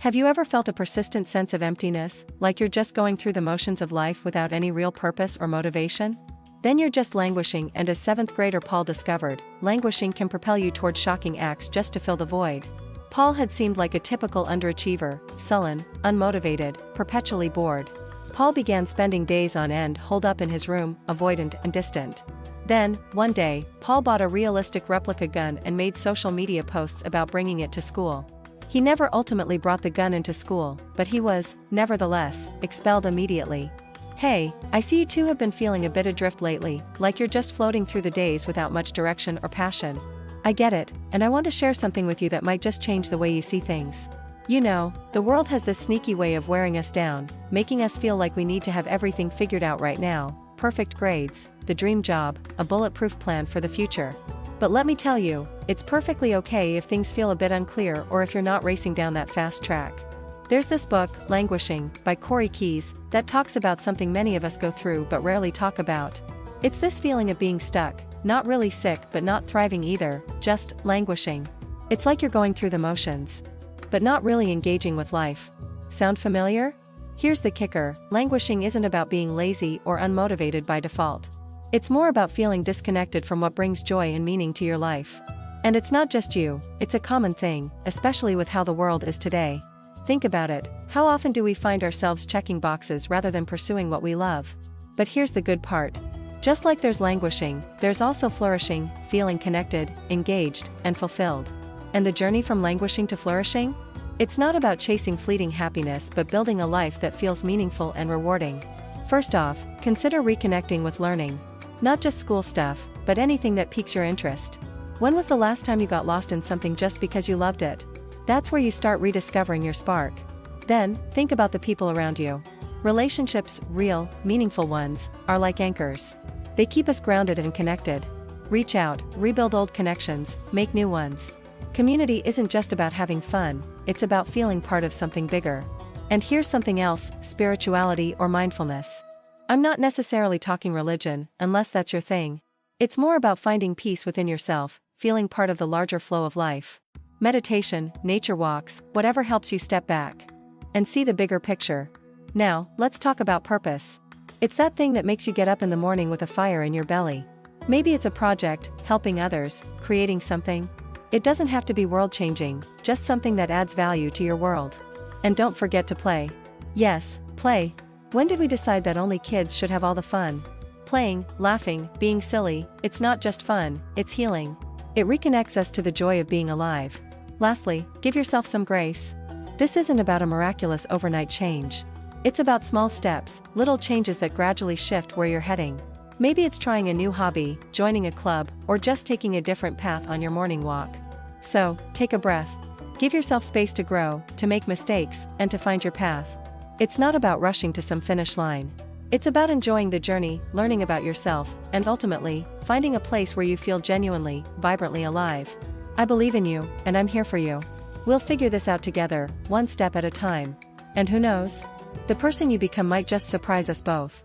Have you ever felt a persistent sense of emptiness, like you're just going through the motions of life without any real purpose or motivation? Then you're just languishing, and as 7th grader Paul discovered, languishing can propel you toward shocking acts just to fill the void. Paul had seemed like a typical underachiever, sullen, unmotivated, perpetually bored. Paul began spending days on end holed up in his room, avoidant and distant. Then, one day, Paul bought a realistic replica gun and made social media posts about bringing it to school. He never ultimately brought the gun into school, but he was, nevertheless, expelled immediately. Hey, I see you two have been feeling a bit adrift lately, like you're just floating through the days without much direction or passion. I get it, and I want to share something with you that might just change the way you see things. You know, the world has this sneaky way of wearing us down, making us feel like we need to have everything figured out right now, perfect grades, the dream job, a bulletproof plan for the future. But let me tell you, it's perfectly okay if things feel a bit unclear or if you're not racing down that fast track. There's this book, Languishing, by Corey Keyes, that talks about something many of us go through but rarely talk about. It's this feeling of being stuck, not really sick but not thriving either, just languishing. It's like you're going through the motions, but not really engaging with life. Sound familiar? Here's the kicker, languishing isn't about being lazy or unmotivated by default. It's more about feeling disconnected from what brings joy and meaning to your life. And it's not just you, it's a common thing, especially with how the world is today. Think about it, how often do we find ourselves checking boxes rather than pursuing what we love? But here's the good part. Just like there's languishing, there's also flourishing, feeling connected, engaged, and fulfilled. And the journey from languishing to flourishing? It's not about chasing fleeting happiness but building a life that feels meaningful and rewarding. First off, consider reconnecting with learning. Not just school stuff, but anything that piques your interest. When was the last time you got lost in something just because you loved it? That's where you start rediscovering your spark. Then, think about the people around you. Relationships, real, meaningful ones, are like anchors. They keep us grounded and connected. Reach out, rebuild old connections, make new ones. Community isn't just about having fun, it's about feeling part of something bigger. And here's something else, spirituality or mindfulness. I'm not necessarily talking religion, unless that's your thing. It's more about finding peace within yourself, feeling part of the larger flow of life. Meditation, nature walks, whatever helps you step back and see the bigger picture. Now, let's talk about purpose. It's that thing that makes you get up in the morning with a fire in your belly. Maybe it's a project, helping others, creating something. It doesn't have to be world-changing, just something that adds value to your world. And don't forget to play. Yes, play. When did we decide that only kids should have all the fun? Playing, laughing, being silly, it's not just fun, it's healing. It reconnects us to the joy of being alive. Lastly, give yourself some grace. This isn't about a miraculous overnight change. It's about small steps, little changes that gradually shift where you're heading. Maybe it's trying a new hobby, joining a club, or just taking a different path on your morning walk. So, take a breath. Give yourself space to grow, to make mistakes, and to find your path. It's not about rushing to some finish line. It's about enjoying the journey, learning about yourself, and ultimately, finding a place where you feel genuinely, vibrantly alive. I believe in you, and I'm here for you. We'll figure this out together, one step at a time. And who knows? The person you become might just surprise us both.